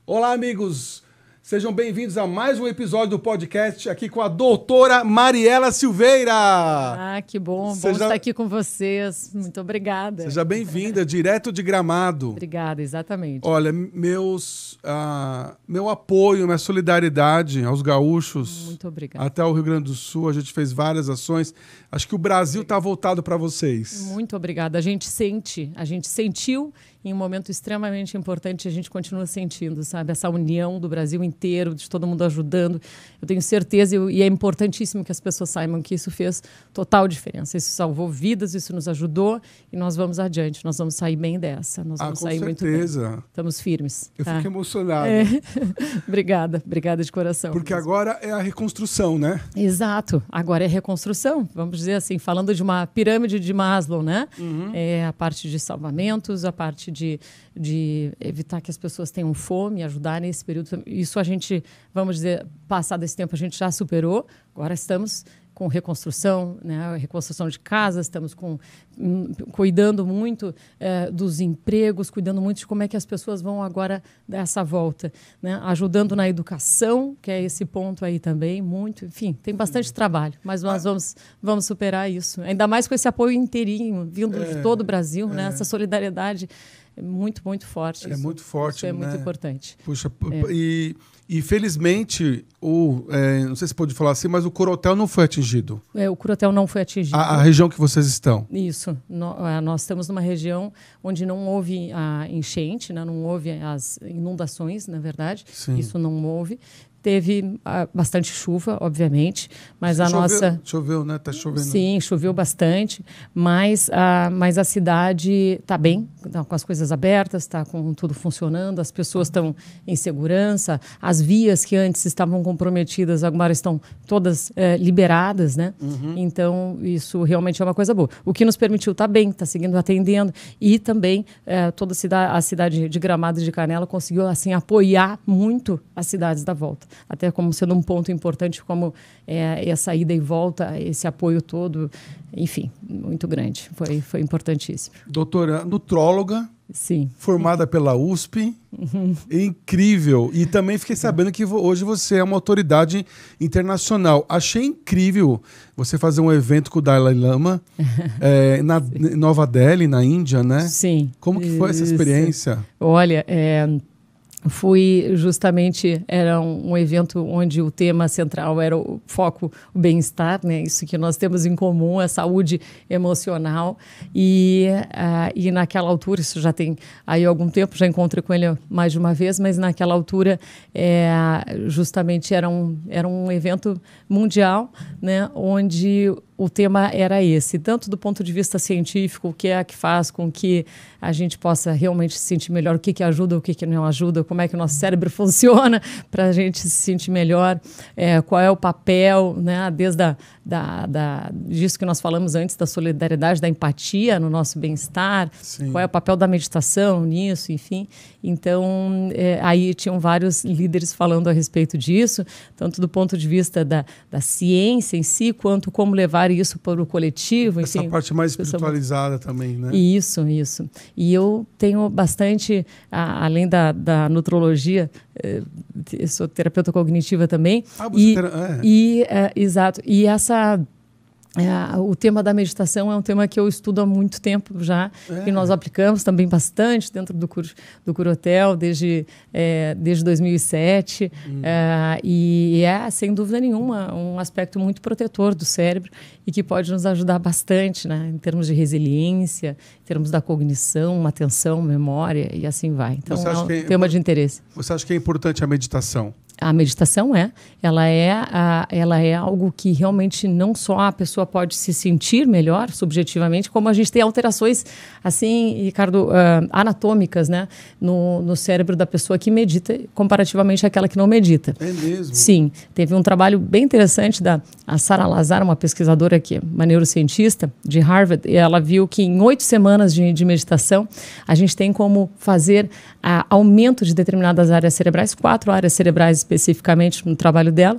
Olá, amigos! Sejam bem-vindos a mais um episódio do podcast aqui com a doutora Mariela Silveira. Ah, que bom. Bom estar aqui com vocês. Muito obrigada. Seja bem-vinda, direto de Gramado. Obrigada, exatamente. Olha, meu apoio, minha solidariedade aos gaúchos. Muito obrigada. Até o Rio Grande do Sul, a gente fez várias ações. Acho que o Brasil está voltado para vocês. Muito obrigada. A gente sentiu em um momento extremamente importante, a gente continua sentindo, sabe? Essa união do Brasil inteiro, de todo mundo ajudando. Eu tenho certeza, e é importantíssimo que as pessoas saibam que isso fez total diferença. Isso salvou vidas, isso nos ajudou e nós vamos adiante. Nós vamos sair bem dessa. Nós vamos sair muito bem. Com certeza. Estamos firmes. Eu fico emocionado. Obrigada de coração. Porque agora é a reconstrução, né? Exato. Agora é reconstrução. Vamos dizer assim, falando de uma pirâmide de Maslow, né? Uhum. É a parte de salvamentos, a parte de evitar que as pessoas tenham fome, ajudar nesse período. Isso a gente, vamos dizer, passado esse tempo, a gente já superou. Agora estamos com reconstrução, né? Reconstrução de casas, estamos cuidando muito dos empregos, cuidando muito de como é que as pessoas vão agora dar essa volta, né? Ajudando na educação, que é esse ponto aí também, muito, enfim, tem bastante trabalho, mas nós vamos superar isso, ainda mais com esse apoio inteirinho, vindo de todo o Brasil, né? Essa solidariedade é muito, muito forte. É muito forte, isso é muito importante. Puxa, e felizmente, não sei se pode falar assim, mas o Corotel não foi atingido. O Corotel não foi atingido. A região que vocês estão. Isso. Nós estamos numa região onde não houve a enchente, né? Não houve as inundações, na verdade. Sim. Isso não houve. Teve bastante chuva, obviamente, mas Choveu, né? Tá chovendo. Sim, choveu bastante, mas a cidade está bem, tá com as coisas abertas, está com tudo funcionando, as pessoas estão em segurança, as vias que antes estavam comprometidas agora estão todas liberadas, né? Uhum. Então, isso realmente é uma coisa boa. O que nos permitiu estar bem, está seguindo atendendo, e também toda a cidade de Gramado e de Canela conseguiu assim, apoiar muito as cidades da volta. Até como sendo um ponto importante, como essa ida e volta, esse apoio todo, enfim, muito grande. Foi importantíssimo. Doutora, nutróloga, sim, formada pela USP, incrível. E também fiquei sabendo que hoje você é uma autoridade internacional. Achei incrível você fazer um evento com o Dalai Lama em Nova Delhi, na Índia, né? Sim. Como que foi essa experiência? Olha, era um evento onde o tema central era o foco, o bem-estar, né? Isso que nós temos em comum, a saúde emocional. E naquela altura, isso já tem aí algum tempo, já encontrei com ele mais de uma vez, mas naquela altura justamente era um evento mundial, né? Onde o tema era esse, tanto do ponto de vista científico, o que é que faz com que a gente possa realmente se sentir melhor, o que ajuda, o que não ajuda, como é que o nosso cérebro funciona para a gente se sentir melhor, qual é o papel, né, desde disso que nós falamos antes, da solidariedade, da empatia no nosso bem-estar, qual é o papel da meditação nisso, enfim. Então, aí tinham vários líderes falando a respeito disso, tanto do ponto de vista da ciência em si, quanto como levar isso para o coletivo. Essa parte mais espiritualizada também, né? Isso. E eu tenho bastante, além da nutrologia, eu sou terapeuta cognitiva também. Exato. E o tema da meditação é um tema que eu estudo há muito tempo já, e nós aplicamos também bastante dentro do Corotel desde 2007, e sem dúvida nenhuma, um aspecto muito protetor do cérebro e que pode nos ajudar bastante, né, em termos de resiliência, em termos da cognição, atenção, memória e assim vai. Então, é um tema de interesse. Você acha que é importante a meditação? A meditação ela é algo que realmente não só a pessoa pode se sentir melhor subjetivamente, como a gente tem alterações assim, Ricardo, anatômicas, né, no cérebro da pessoa que medita comparativamente àquela que não medita. É mesmo? Sim. Teve um trabalho bem interessante a Sara Lazar, uma pesquisadora que é uma neurocientista de Harvard, e ela viu que em 8 semanas de meditação a gente tem como fazer aumento de determinadas áreas cerebrais, 4 áreas cerebrais especificamente no trabalho dela,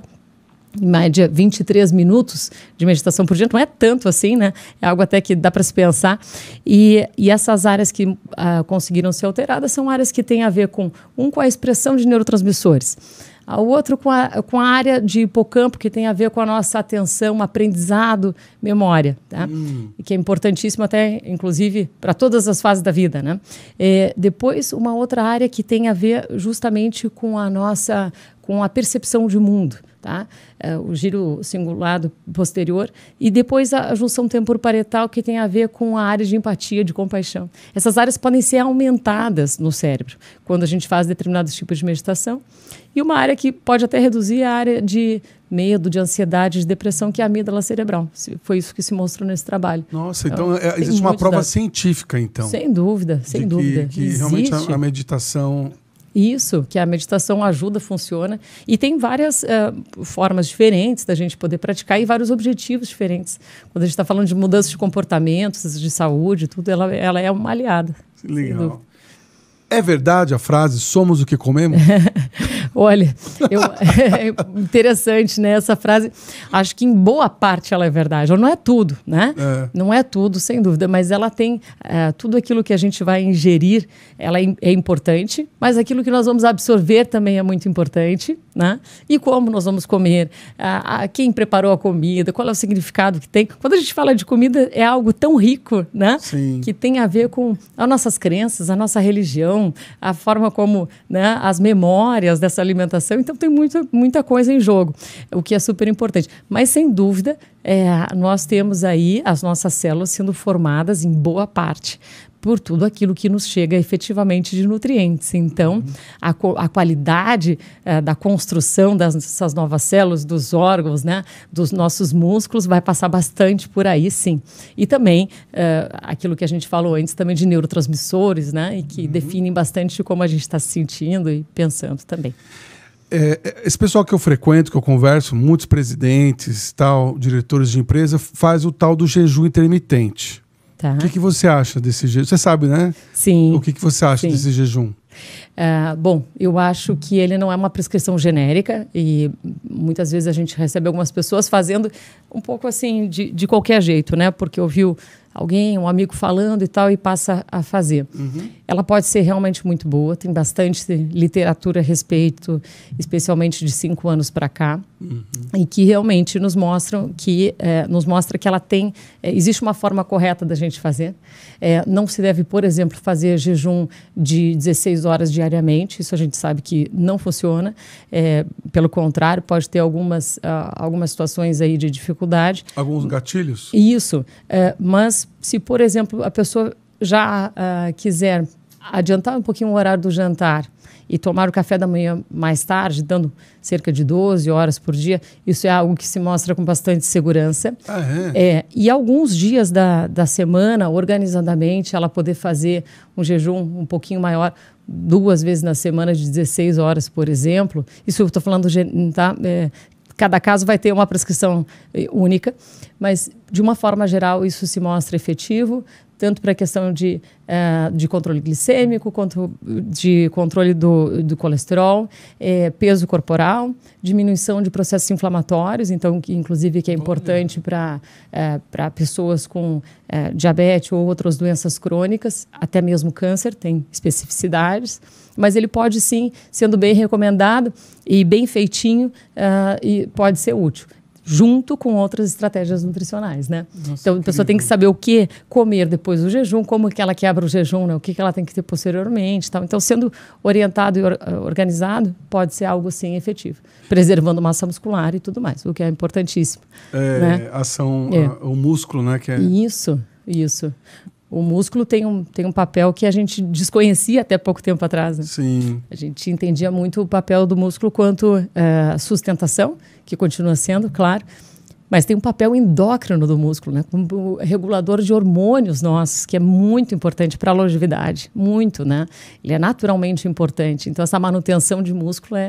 em média 23 minutos de meditação por dia, não é tanto assim, né? É algo até que dá para se pensar. E essas áreas que conseguiram ser alteradas são áreas que têm a ver com a expressão de neurotransmissores, o outro com a área de hipocampo, que tem a ver com a nossa atenção, aprendizado, memória, tá? E que é importantíssimo até, inclusive, para todas as fases da vida, né? Depois, uma outra área que tem a ver justamente com a percepção de mundo, tá? O giro cingulado posterior, e depois a junção temporoparietal, que tem a ver com a área de empatia, de compaixão. Essas áreas podem ser aumentadas no cérebro quando a gente faz determinados tipos de meditação. E uma área que pode até reduzir a área de medo, de ansiedade, de depressão, que é a amígdola cerebral. Foi isso que se mostrou nesse trabalho. Nossa, então existe uma prova científica, então. Sem dúvida, sem dúvida. Que realmente a meditação... Isso, que a meditação ajuda, funciona. E tem várias formas diferentes da gente poder praticar e vários objetivos diferentes. Quando a gente está falando de mudança de comportamentos, de saúde, tudo, ela é uma aliada. Legal. É verdade a frase, somos o que comemos? Olha, é interessante, né? Essa frase, acho que em boa parte ela é verdade. Não é tudo, né? Não é tudo, sem dúvida, mas ela tem tudo aquilo que a gente vai ingerir, ela é importante, mas aquilo que nós vamos absorver também é muito importante, né? E como nós vamos comer, quem preparou a comida, qual é o significado que tem. Quando a gente fala de comida, é algo tão rico, né? Sim. Que tem a ver com as nossas crenças, a nossa religião, a forma como, né, as memórias dessa alimentação. Então tem muita coisa em jogo, o que é super importante. Mas, sem dúvida, nós temos aí as nossas células sendo formadas em boa parte por tudo aquilo que nos chega efetivamente de nutrientes. Então, a qualidade da construção dessas novas células, dos órgãos, né, dos nossos músculos, vai passar bastante por aí, sim. E também, aquilo que a gente falou antes, também de neurotransmissores, né, e que definem bastante como a gente está se sentindo e pensando também. Esse pessoal que eu frequento, que eu converso, muitos presidentes, diretores de empresa, faz o tal do jejum intermitente. Tá. O que você acha desse jejum? Você sabe, né? Sim. O que você acha desse jejum? Bom, eu acho que ele não é uma prescrição genérica e muitas vezes a gente recebe algumas pessoas fazendo um pouco assim de qualquer jeito, né? Porque ouviu alguém, um amigo falando e tal, e passa a fazer. Ela pode ser realmente muito boa, tem bastante literatura a respeito, especialmente de 5 anos para cá, e que realmente nos mostra que ela tem... existe uma forma correta da gente fazer. Não se deve, por exemplo, fazer jejum de 16 horas diariamente, isso a gente sabe que não funciona. Pelo contrário, pode ter algumas situações aí de dificuldade. Alguns gatilhos? Isso, mas se, por exemplo, a pessoa já quiser adiantar um pouquinho o horário do jantar e tomar o café da manhã mais tarde, dando cerca de 12 horas por dia, isso é algo que se mostra com bastante segurança. E alguns dias da semana, organizadamente, ela poder fazer um jejum um pouquinho maior, 2 vezes na semana de 16 horas, por exemplo. Isso eu estou falando, tá? Cada caso vai ter uma prescrição única, mas, de uma forma geral, isso se mostra efetivo, tanto para a questão de controle glicêmico, quanto de controle do colesterol, peso corporal, diminuição de processos inflamatórios, então, inclusive, que é importante para pessoas com diabetes ou outras doenças crônicas, até mesmo câncer, tem especificidades, mas ele pode, sim, sendo bem recomendado e bem feitinho, e pode ser útil, junto com outras estratégias nutricionais, né? Nossa, então, a pessoa tem que saber o que comer depois do jejum, como que ela quebra o jejum, né? O que ela tem que ter posteriormente, tal. Então, sendo orientado e organizado, pode ser algo, sim, efetivo, preservando massa muscular e tudo mais, o que é importantíssimo. Né? O músculo, né? Que é... Isso. O músculo tem um papel que a gente desconhecia até pouco tempo atrás. Né? Sim. A gente entendia muito o papel do músculo quanto sustentação, que continua sendo, claro, mas tem um papel endócrino do músculo, né? Como regulador de hormônios nossos, que é muito importante para a longevidade, muito, né? Ele é naturalmente importante. Então, essa manutenção de músculo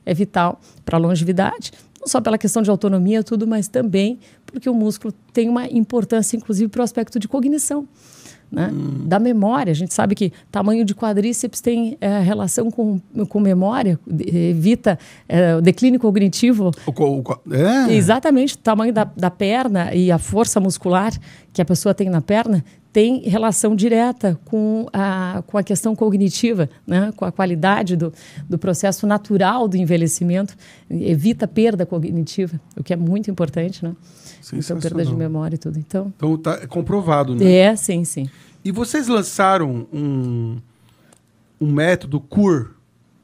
é vital para a longevidade, não só pela questão de autonomia e tudo, mas também porque o músculo tem uma importância, inclusive, para o aspecto de cognição. né? Da memória. A gente sabe que tamanho de quadríceps tem relação com memória, evita o declínio cognitivo. Exatamente, o tamanho da perna e a força muscular que a pessoa tem na perna tem relação direta com a questão cognitiva, né? Com a qualidade do processo natural do envelhecimento, evita perda cognitiva, o que é muito importante, né? Então, perda de memória e tudo. Então é comprovado, né? Sim. E vocês lançaram um método CUR,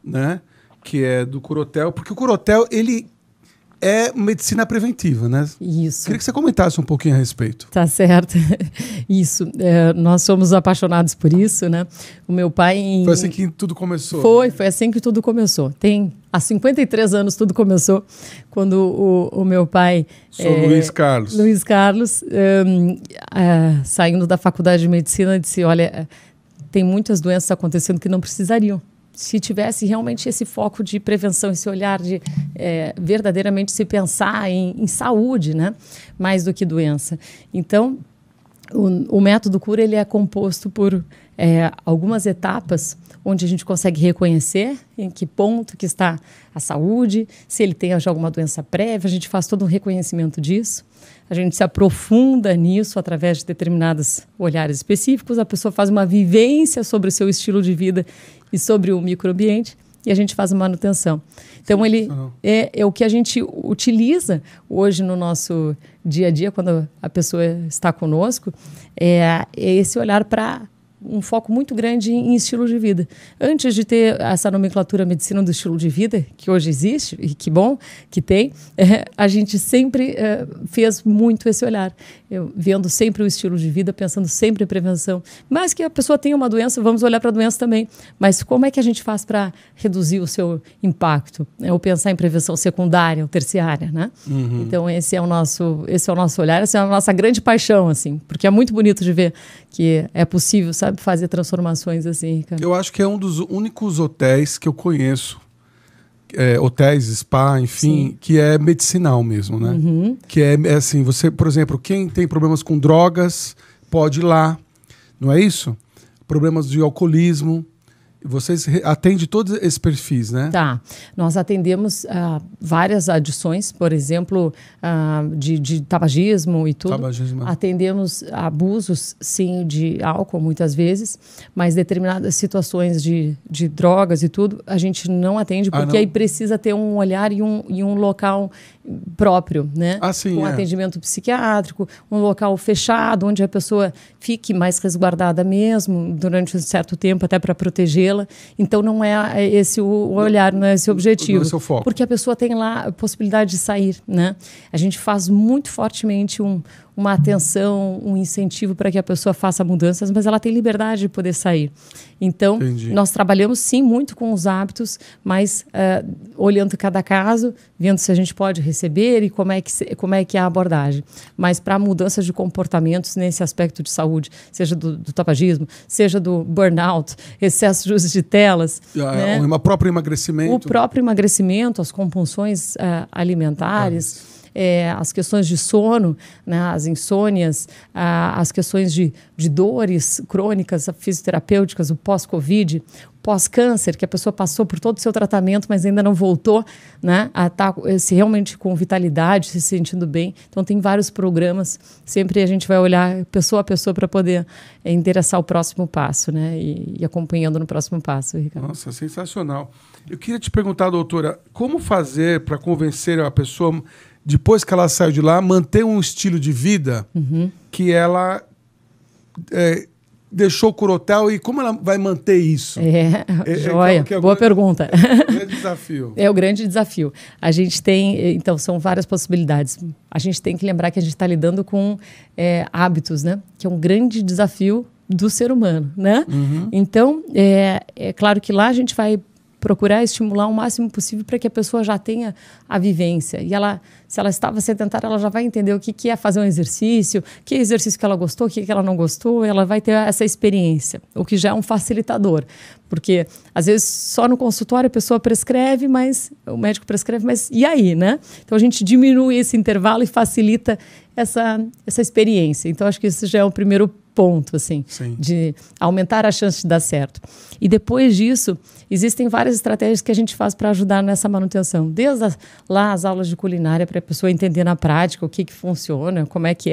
né? Que é do Curotel, porque o Curotel, ele é medicina preventiva, né? Isso. Queria que você comentasse um pouquinho a respeito. Tá certo. Isso. Nós somos apaixonados por isso, né? O meu pai... Foi assim que tudo começou? Foi assim que tudo começou. Há 53 anos tudo começou, quando o meu pai... Luiz Carlos. Luiz Carlos, saindo da faculdade de medicina, disse, olha, tem muitas doenças acontecendo que não precisariam. Se tivesse realmente esse foco de prevenção, esse olhar de verdadeiramente se pensar em saúde, né? Mais do que doença. Então, o método CUR, ele é composto por algumas etapas onde a gente consegue reconhecer em que ponto que está a saúde, se ele tem já alguma doença prévia, a gente faz todo um reconhecimento disso. A gente se aprofunda nisso através de determinados olhares específicos, a pessoa faz uma vivência sobre o seu estilo de vida e sobre o microambiente e a gente faz a manutenção. Então, ele é o que a gente utiliza hoje no nosso dia a dia, quando a pessoa está conosco, é esse olhar para um foco muito grande em estilo de vida. Antes de ter essa nomenclatura medicina do estilo de vida, que hoje existe, e que bom que tem, a gente sempre fez muito esse olhar. Vendo sempre o estilo de vida, pensando sempre em prevenção. Mas que a pessoa tenha uma doença, vamos olhar para a doença também. Mas como é que a gente faz para reduzir o seu impacto? Ou pensar em prevenção secundária ou terciária, né? Uhum. Então, esse é o nosso olhar, essa é a nossa grande paixão, assim. Porque é muito bonito de ver que é possível, sabe, fazer transformações assim, Ricardo. Eu acho que é um dos únicos hotéis que eu conheço, hotéis, spa, enfim, sim, que é medicinal mesmo, né? Uhum. Que é assim, você, por exemplo, quem tem problemas com drogas pode ir lá, não é isso? Problemas de alcoolismo, vocês atendem todos esses perfis, né? Tá. Nós atendemos várias adições, por exemplo, de tabagismo e tudo. Tabagismo. Atendemos abusos, sim, de álcool, muitas vezes, mas determinadas situações de drogas e tudo, a gente não atende, porque aí precisa ter um olhar e um local próprio, né? Sim, com atendimento psiquiátrico, um local fechado, onde a pessoa fique mais resguardada mesmo, durante um certo tempo, até para protegê-la. Então, não é esse o olhar, não é esse o objetivo. Não é seu foco. Porque a pessoa tem lá a possibilidade de sair, né? A gente faz muito fortemente uma atenção, um incentivo para que a pessoa faça mudanças, mas ela tem liberdade de poder sair. Então, entendi, nós trabalhamos sim muito com os hábitos, mas olhando cada caso, vendo se a gente pode receber e como é que é a abordagem. Mas para mudanças de comportamentos nesse aspecto de saúde, seja do tabagismo, seja do burnout, excesso de uso de telas. Né? O próprio emagrecimento. O próprio emagrecimento, as compulsões alimentares. As questões de sono, né, as insônias, as questões de dores crônicas, fisioterapêuticas, o pós-Covid, pós-câncer, que a pessoa passou por todo o seu tratamento, mas ainda não voltou, né, a estar realmente com vitalidade, se sentindo bem. Então, tem vários programas. Sempre a gente vai olhar pessoa a pessoa para poder endereçar o próximo passo, né, e acompanhando no próximo passo, Ricardo. Nossa, sensacional. Eu queria te perguntar, doutora, como fazer para convencer a pessoa, depois que ela saiu de lá, manter um estilo de vida que ela deixou o Curotel, e como ela vai manter isso? Joia. Boa pergunta. É o grande desafio. É o grande desafio. A gente tem, então, são várias possibilidades. A gente tem que lembrar que a gente está lidando com hábitos, né? Que é um grande desafio do ser humano, né? Então, é claro que lá a gente vai procurar estimular o máximo possível para que a pessoa já tenha a vivência. E ela, se ela estava sedentária, ela já vai entender o que é fazer um exercício, que exercício que ela gostou, o que ela não gostou, ela vai ter essa experiência, o que já é um facilitador. Porque, às vezes, só no consultório a pessoa prescreve, mas o médico prescreve, mas e aí, né? Então, a gente diminui esse intervalo e facilita essa experiência. Então, acho que esse já é o primeiro ponto, assim, Sim. de aumentar a chance de dar certo. E depois disso, existem várias estratégias que a gente faz para ajudar nessa manutenção. Desde lá as aulas de culinária, para a pessoa entender na prática o que funciona, como é que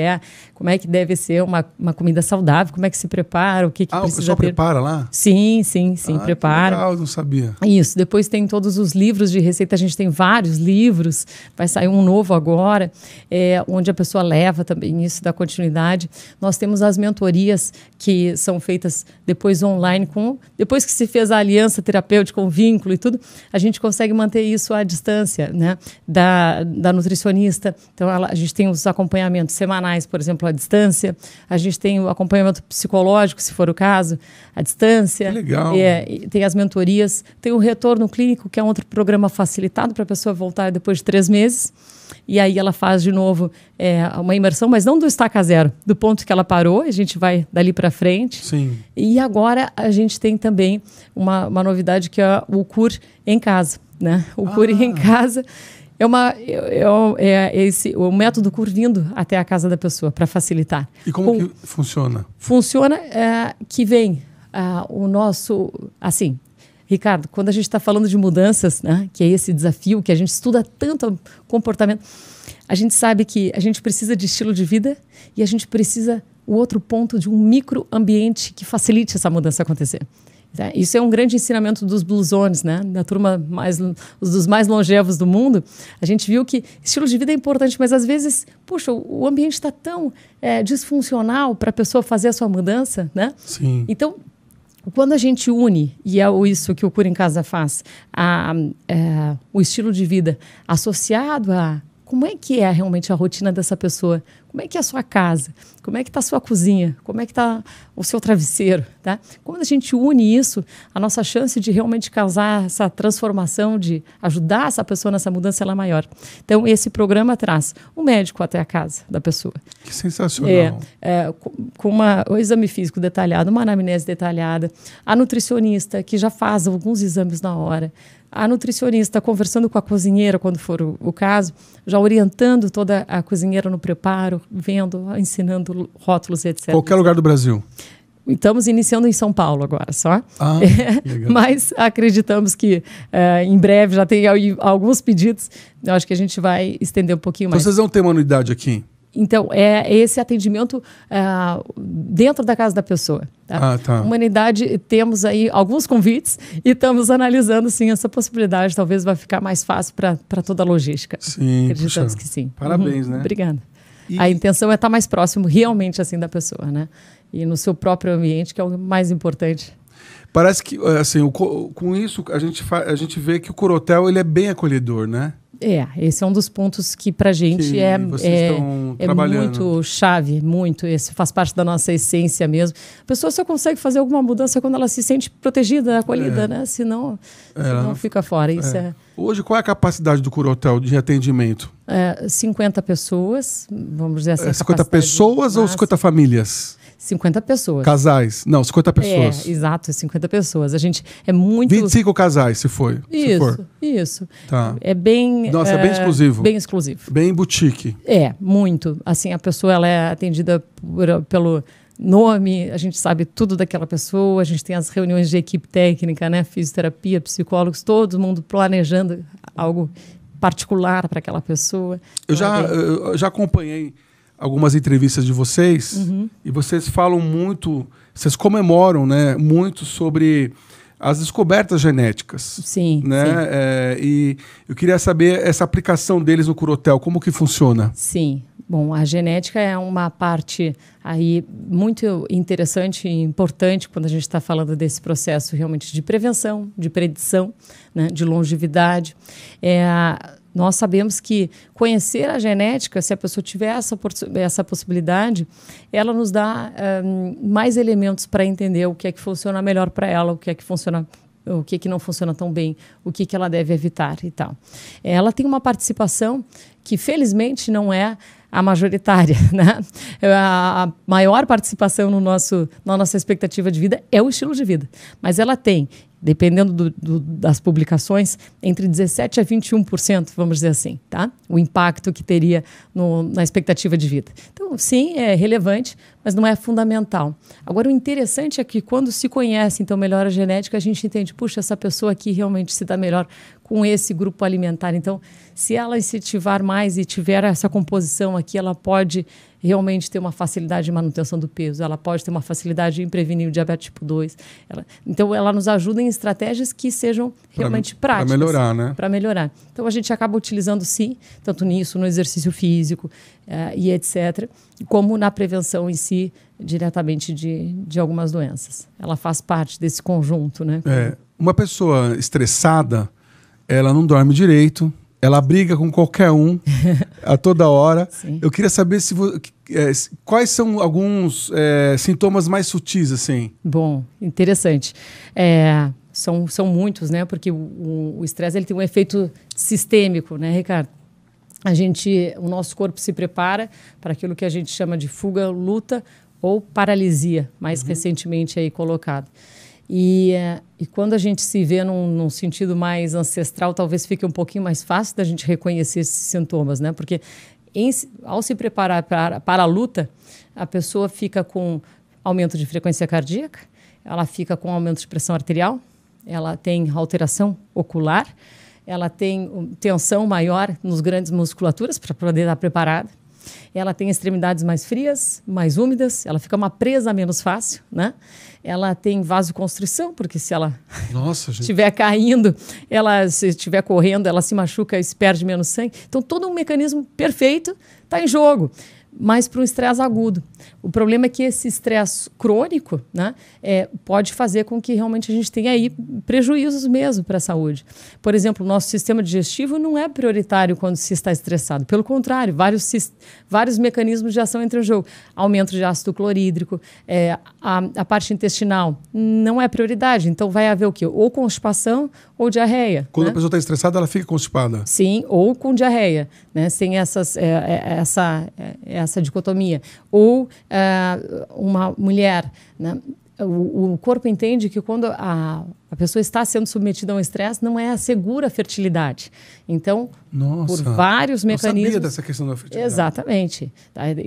deve ser uma comida saudável, como é que se prepara, o que precisa ter. O pessoal prepara lá? Sim, prepara. Legal, não sabia. Isso, depois tem todos os livros de receita, a gente tem vários livros, vai sair um novo agora, onde a pessoa leva também isso, da continuidade. Nós temos as mentorias que são feitas depois online, depois que se fez a aliança terapêutica, o vínculo e tudo, a gente consegue manter isso à distância, né? Da nutricionista. Então, a gente tem os acompanhamentos semanais, por exemplo, à distância. A gente tem o acompanhamento psicológico, se for o caso, à distância. Que legal. Tem as mentorias. Tem o retorno clínico, que é um outro programa facilitado para a pessoa voltar depois de 3 meses. E aí ela faz de novo uma imersão, mas não do estaca zero, do ponto que ela parou, a gente vai dali para frente. Sim. E agora a gente tem também uma novidade que é o CUR em casa, né? O CUR em casa o método CUR vindo até a casa da pessoa para facilitar. E como que funciona? Funciona que vem o nosso, assim, Ricardo, quando a gente está falando de mudanças, né, que é esse desafio, que a gente estuda tanto comportamento, a gente sabe que a gente precisa de estilo de vida e a gente precisa, o outro ponto, de um microambiente que facilite essa mudança acontecer. Isso é um grande ensinamento dos Blue Zones, né, da turma dos mais longevos do mundo. A gente viu que estilo de vida é importante, mas às vezes, puxa, o ambiente está tão disfuncional para a pessoa fazer a sua mudança, né? Sim. Então, quando a gente une, e é isso que o Cura em Casa faz, o estilo de vida associado a como é que é realmente a rotina dessa pessoa, como é que é a sua casa, como é que está a sua cozinha, como é que está o seu travesseiro, tá? Quando a gente une isso, a nossa chance de realmente causar essa transformação, de ajudar essa pessoa nessa mudança, ela é maior. Então, esse programa traz um médico até a casa da pessoa. Que sensacional. Com um exame físico detalhado, uma anamnese detalhada, a nutricionista que já faz alguns exames na hora, a nutricionista conversando com a cozinheira, quando for o caso, já orientando toda a cozinheira no preparo, vendo, ensinando rótulos, etc. Qualquer lugar do Brasil. Estamos iniciando em São Paulo agora, só. Legal. Mas acreditamos que em breve já tem alguns pedidos. Eu acho que a gente vai estender um pouquinho mais. Então, vocês vão ter uma unidade aqui? Então, é esse atendimento dentro da casa da pessoa. Tá? Tá. Humanidade, temos aí alguns convites e estamos analisando, sim, essa possibilidade. Talvez vai ficar mais fácil para toda a logística. Sim, acreditamos que sim. Parabéns, né? Obrigada. A intenção é estar mais próximo realmente assim da pessoa, né? E no seu próprio ambiente, que é o mais importante. Parece que, assim, com isso, a gente vê que o Corotel ele é bem acolhedor, né? Esse é um dos pontos que para a gente é muito chave, muito. Esse faz parte da nossa essência mesmo. A pessoa só consegue fazer alguma mudança quando ela se sente protegida, acolhida, né? Senão fica fora. Isso Hoje, qual é a capacidade do Corotel de atendimento? 50 pessoas, vamos dizer assim. 50 pessoas ou 50 famílias? 50 pessoas. Casais? Não, 50 pessoas. Exato, 50 pessoas. A gente é muito... 25 casais, se for. Isso. Tá. É bem... Nossa, é bem exclusivo. Bem exclusivo. Bem boutique. Muito. Assim, a pessoa ela é atendida pelo nome, a gente sabe tudo daquela pessoa, a gente tem as reuniões de equipe técnica, né? Fisioterapia, psicólogos, todo mundo planejando algo particular para aquela pessoa. Eu já acompanhei algumas entrevistas de vocês e vocês falam muito, vocês comemoram, né, muito sobre as descobertas genéticas. Sim. Né? Sim. E eu queria saber essa aplicação deles no Corotel, como que funciona? Sim. Bom, a genética é uma parte aí muito interessante e importante quando a gente está falando desse processo realmente de prevenção, de predição, né, de longevidade. Nós sabemos que conhecer a genética, se a pessoa tiver essa possibilidade, ela nos dá mais elementos para entender o que é que funciona melhor para ela, o que é que funciona, o que é que não funciona tão bem, o que é que ela deve evitar e tal. Ela tem uma participação que, felizmente, não é a majoritária, né? A maior participação na nossa expectativa de vida é o estilo de vida, mas ela tem dependendo das publicações, entre 17% a 21%, vamos dizer assim, tá? O impacto que teria na expectativa de vida. Então, sim, é relevante, mas não é fundamental. Agora, o interessante é que quando se conhece, então, melhor a genética, a gente entende, puxa, essa pessoa aqui realmente se dá melhor com esse grupo alimentar. Então, se ela incentivar mais e tiver essa composição aqui, ela pode realmente ter uma facilidade de manutenção do peso, ela pode ter uma facilidade em prevenir o diabetes tipo 2. Então, ela nos ajuda em estratégias que sejam realmente práticas. Para melhorar, né? Para melhorar. Então, a gente acaba utilizando, sim, tanto nisso, no exercício físico e etc., como na prevenção em si, diretamente de algumas doenças. Ela faz parte desse conjunto, né? Uma pessoa estressada, ela não dorme direito, ela briga com qualquer um a toda hora. Sim. Eu queria saber quais são alguns sintomas mais sutis, assim. Bom, interessante. São muitos, né? Porque o estresse ele tem um efeito sistêmico, né, Ricardo? O nosso corpo se prepara para aquilo que a gente chama de fuga, luta ou paralisia, mais recentemente aí colocado. E quando a gente se vê num sentido mais ancestral, talvez fique um pouquinho mais fácil da gente reconhecer esses sintomas, né? Porque ao se preparar para a luta, a pessoa fica com aumento de frequência cardíaca, ela fica com aumento de pressão arterial, ela tem alteração ocular, ela tem tensão maior nos grandes musculaturas para poder estar preparada. Ela tem extremidades mais frias, mais úmidas, ela fica uma presa menos fácil, né? Ela tem vasoconstrição, porque se ela estiver caindo, se estiver correndo, ela se machuca e se perde menos sangue. Então, todo um mecanismo perfeito está em jogo, mas para um estresse agudo. O problema é que esse estresse crônico, né, pode fazer com que realmente a gente tenha aí prejuízos mesmo para a saúde. Por exemplo, o nosso sistema digestivo não é prioritário quando se está estressado. Pelo contrário, vários mecanismos de ação entram em jogo. Aumento de ácido clorídrico, a parte intestinal não é prioridade. Então, vai haver o quê? Ou constipação ou diarreia. Quando a pessoa está estressada, ela fica constipada. Sim, ou com diarreia, né? Sem essa dicotomia. Ou uma mulher, né? O corpo entende que quando a pessoa está sendo submetida a um estresse, não é segura a fertilidade. Então, por vários mecanismos... Eu sabia dessa questão da fertilidade. Exatamente.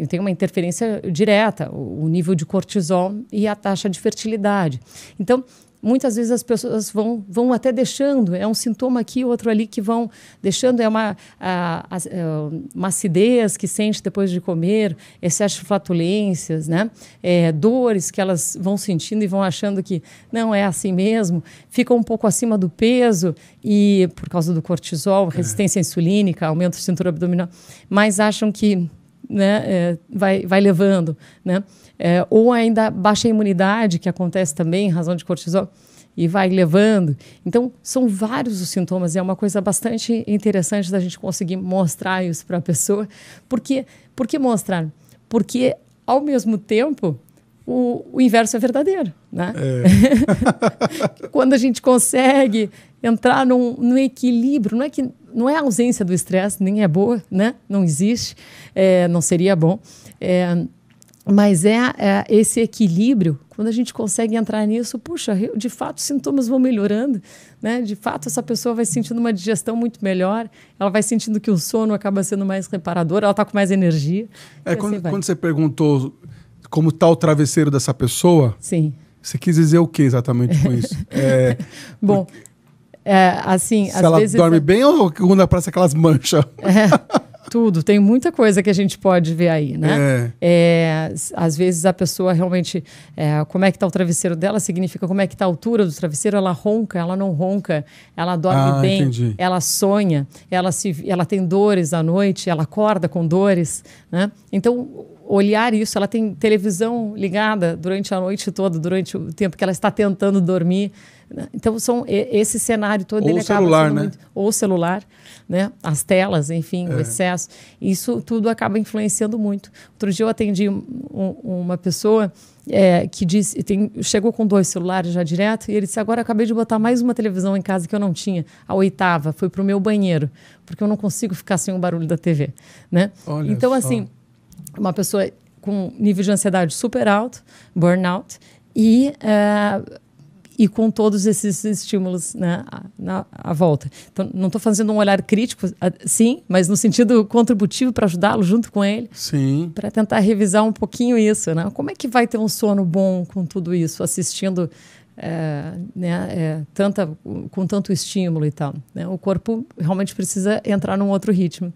Tem uma interferência direta, o nível de cortisol e a taxa de fertilidade. Então, muitas vezes as pessoas vão até deixando, é um sintoma aqui, outro ali que vão deixando, uma acidez que sente depois de comer, excesso de flatulências, né? Dores que elas vão sentindo e vão achando que não é assim mesmo, ficam um pouco acima do peso e por causa do cortisol, resistência insulínica, aumento da cintura abdominal, mas acham que, né, vai levando, né? Ou ainda baixa imunidade, que acontece também em razão de cortisol, e vai levando. Então, são vários os sintomas, é uma coisa bastante interessante da gente conseguir mostrar isso para a pessoa. Por que mostrar? Porque, ao mesmo tempo, o inverso é verdadeiro, né? Quando a gente consegue entrar num equilíbrio, não é a ausência do estresse, nem é boa, né? Não existe, não seria bom. Mas esse equilíbrio, quando a gente consegue entrar nisso, puxa, de fato os sintomas vão melhorando, né? De fato essa pessoa vai sentindo uma digestão muito melhor, ela vai sentindo que o sono acaba sendo mais reparador, ela está com mais energia. Quando você perguntou como está o travesseiro dessa pessoa, sim, você quis dizer o que exatamente com isso? Bom, assim... Se ela dorme bem ou quando aparece aquelas manchas? Tudo, tem muita coisa que a gente pode ver aí, né? Às vezes a pessoa realmente, como é que está o travesseiro dela, significa como é que está a altura do travesseiro, ela ronca, ela não ronca, ela dorme bem, entendi. Ela sonha, ela tem dores à noite, ela acorda com dores, né? Então, olhar isso, ela tem televisão ligada durante a noite toda, durante o tempo que ela está tentando dormir. Então, esse cenário todo... Ou ele celular, acaba né? muito, ou celular, né? As telas, enfim, o excesso. Isso tudo acaba influenciando muito. Outro dia eu atendi uma pessoa que disse, chegou com 2 celulares já direto, e ele disse, agora acabei de botar mais uma televisão em casa que eu não tinha, a 8ª, foi para o meu banheiro, porque eu não consigo ficar sem o barulho da TV, né? Olha então, só. assim, uma pessoa com nível de ansiedade super alto, burnout, e e com todos esses estímulos, né, à volta. Então, não estou fazendo um olhar crítico, sim, mas no sentido contributivo para ajudá-lo junto com ele. Sim. Para tentar revisar um pouquinho isso, né? Como é que vai ter um sono bom com tudo isso, assistindo com tanto estímulo e tal, né? O corpo realmente precisa entrar num outro ritmo.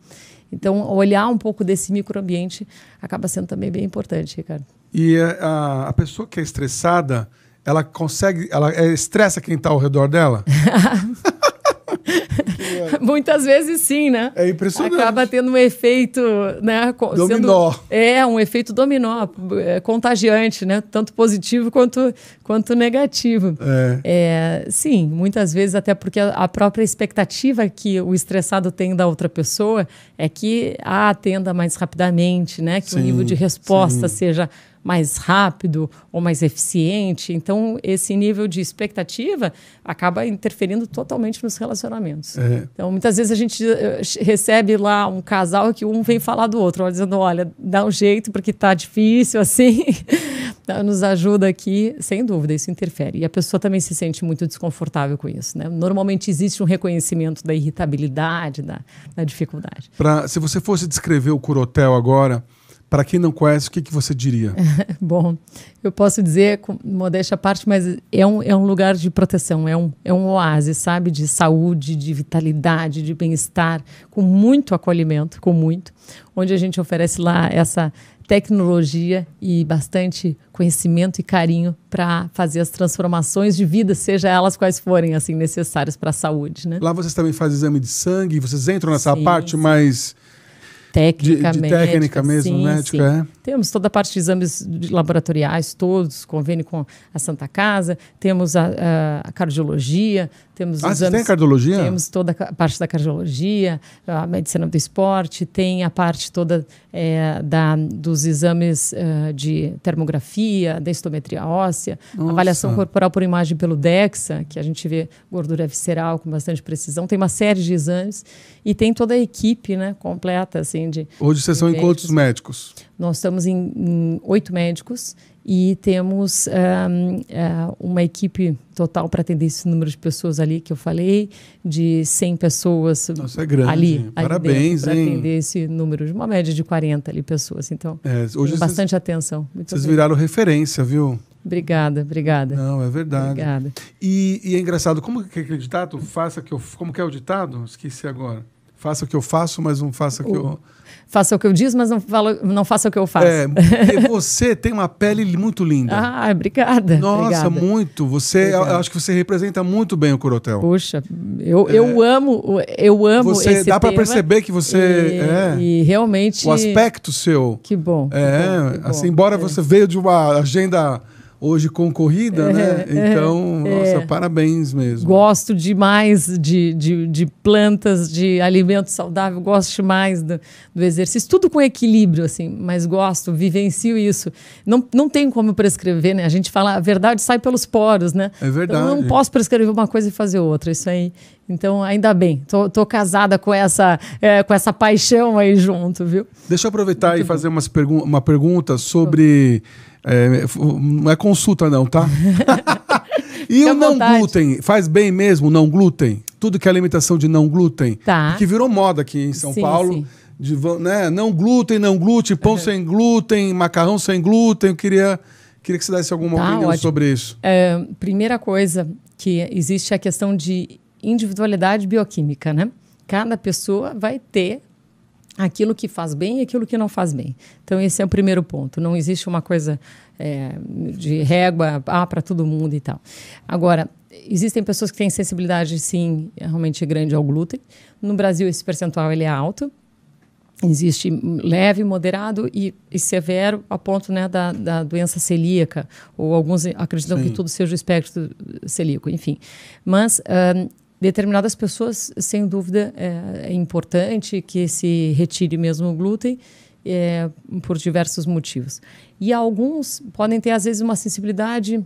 Então, olhar um pouco desse microambiente acaba sendo também bem importante, Ricardo. E a pessoa que é estressada, ela estressa quem está ao redor dela? Muitas vezes sim, né? É impressionante. Acaba tendo um efeito, né? Dominó. Um efeito dominó, contagiante, né? Tanto positivo quanto negativo. Sim, muitas vezes até porque a própria expectativa que o estressado tem da outra pessoa é que atenda mais rapidamente, né? Que o nível de resposta seja mais rápido ou mais eficiente. Então, esse nível de expectativa acaba interferindo totalmente nos relacionamentos. Então, muitas vezes a gente recebe lá um casal que um vem falar do outro, dizendo, olha, dá um jeito porque tá difícil, assim, nos ajuda aqui. Sem dúvida, isso interfere. E a pessoa também se sente muito desconfortável com isso, né? Normalmente existe um reconhecimento da irritabilidade, da dificuldade. Se você fosse descrever o Curahotel agora, para quem não conhece, o que você diria? Bom, eu posso dizer, com modéstia à parte, mas é um lugar de proteção, é um oásis, sabe? De saúde, de vitalidade, de bem-estar, com muito acolhimento, onde a gente oferece lá essa tecnologia e bastante conhecimento e carinho para fazer as transformações de vida, seja elas quais forem assim necessárias para a saúde, né? Lá vocês também fazem exame de sangue, vocês entram nessa parte mais... Técnica mesmo, médica. Temos toda a parte de exames laboratoriais, todos, convênio com a Santa Casa, temos a cardiologia, temos exames... Você tem cardiologia? Temos toda a parte da cardiologia, a medicina do esporte, tem a parte toda dos exames de termografia, densitometria óssea, avaliação corporal por imagem pelo DEXA, que a gente vê gordura visceral com bastante precisão, tem uma série de exames e tem toda a equipe, né, completa, assim, Hoje vocês são em quantos médicos? Nós estamos em 8 médicos e temos uma equipe total para atender esse número de pessoas ali que eu falei, de 100 pessoas. Nossa, é grande. Ali Parabéns, para atender esse número, de uma média de 40 ali pessoas. Então, hoje bastante atenção. Vocês viraram referência, viu? Obrigada. Não, é verdade. Obrigada. E é engraçado, como que é aquele ditado? Como que é o ditado? Esqueci agora. Faça o que eu faço, mas não faça o que eu... Faça o que eu diz, mas não faça o que eu faço. Porque você tem uma pele muito linda. Obrigada. Nossa, obrigada. Muito. Eu acho que você representa muito bem o Curahotel. Puxa, eu amo você, esse dá para tema. Perceber que você... E realmente... O aspecto seu. Que bom. Assim, embora você veio de uma agenda... Hoje concorrida, né? Então, nossa, parabéns mesmo. Gosto demais de plantas, de alimento saudável, gosto demais do exercício, tudo com equilíbrio, assim, mas gosto, vivencio isso. Não tem como prescrever, né? A gente fala, a verdade sai pelos poros, né? É verdade. Então, eu não posso prescrever uma coisa e fazer outra, isso aí. Então, ainda bem, tô casada com essa paixão aí junto, viu? Deixa eu aproveitar e fazer uma pergunta sobre... não é consulta não, tá? E o não glúten, faz bem mesmo o não glúten? Tudo que é alimentação de não glúten? Tá. Porque virou moda aqui em São Paulo. Sim. Né? Não glúten, pão sem glúten, macarrão sem glúten. Eu queria que você desse alguma opinião sobre isso. Primeira coisa que existe é a questão de individualidade bioquímica, né? Cada pessoa vai ter aquilo que faz bem e aquilo que não faz bem. Então, esse é o primeiro ponto. Não existe uma coisa de régua para todo mundo e tal. Agora, existem pessoas que têm sensibilidade, sim, realmente grande ao glúten. No Brasil, esse percentual ele é alto. Existe leve, moderado e severo a ponto, né, da doença celíaca. Ou alguns acreditam que tudo seja o espectro celíaco, enfim. Mas... determinadas pessoas, sem dúvida, é importante que se retire mesmo o glúten por diversos motivos. E alguns podem ter, às vezes, uma sensibilidade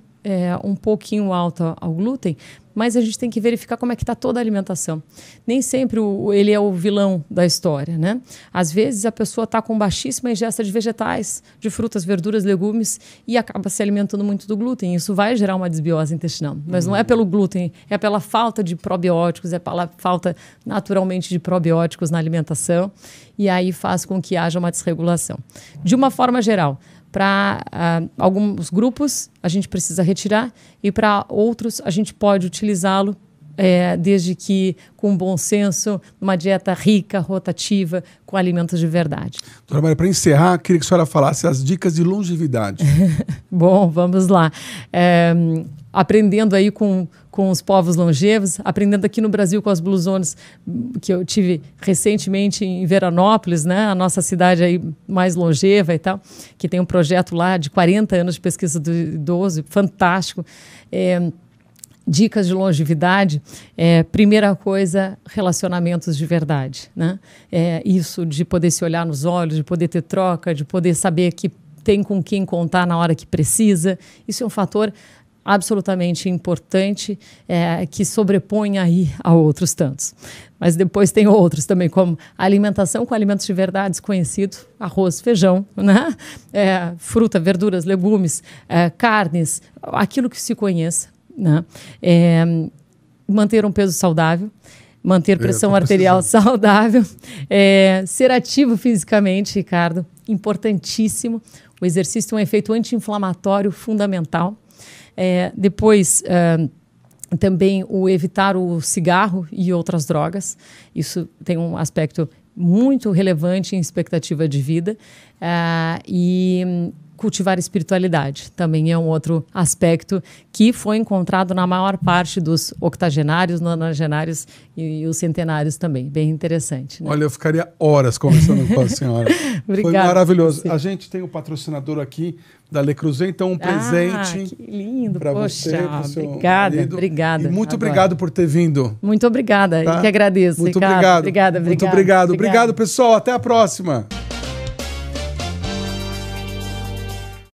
um pouquinho alta ao glúten, mas a gente tem que verificar como é que está toda a alimentação. Nem sempre ele é o vilão da história, né? Às vezes a pessoa está com baixíssima ingesta de vegetais, de frutas, verduras, legumes e acaba se alimentando muito do glúten. Isso vai gerar uma desbiose intestinal. Mas não é pelo glúten, é pela falta de probióticos, é pela falta naturalmente de probióticos na alimentação e aí faz com que haja uma desregulação. De uma forma geral, para alguns grupos a gente precisa retirar e para outros a gente pode utilizá-lo desde que com bom senso, numa dieta rica, rotativa, com alimentos de verdade. Doutora Maria, para encerrar, queria que a senhora falasse as dicas de longevidade. Bom, vamos lá. Aprendendo aí com os povos longevos, aprendendo aqui no Brasil com as Blue Zones, que eu tive recentemente em Veranópolis, né, a nossa cidade aí mais longeva e tal, que tem um projeto lá de 40 anos de pesquisa do idoso, fantástico. Dicas de longevidade, primeira coisa, relacionamentos de verdade, né? Isso de poder se olhar nos olhos, de poder ter troca, de poder saber que tem com quem contar na hora que precisa. Isso é um fator absolutamente importante, que sobrepõe aí a outros tantos. Mas depois tem outros também, como alimentação com alimentos de verdade desconhecidos, arroz, feijão, né? Fruta, verduras, legumes, carnes, aquilo que se conheça, né? Manter um peso saudável, manter pressão arterial saudável, ser ativo fisicamente, Ricardo, importantíssimo. O exercício tem um efeito anti-inflamatório fundamental. Depois, também o evitar o cigarro e outras drogas. Isso tem um aspecto muito relevante em expectativa de vida. E cultivar espiritualidade também é um outro aspecto que foi encontrado na maior parte dos octogenários, nonagenários e os centenários também. Bem interessante, né? Olha, eu ficaria horas conversando com a senhora. Obrigada. Foi maravilhoso. A gente tem o patrocinador aqui da Le Creuset, então um presente. Que lindo, para você, pro seu obrigada, marido. obrigada. E muito obrigado por ter vindo. Muito obrigada, Tá? Eu que agradeço. Muito Ricardo. obrigado. Obrigada. Muito obrigado. Obrigado, pessoal. Até a próxima.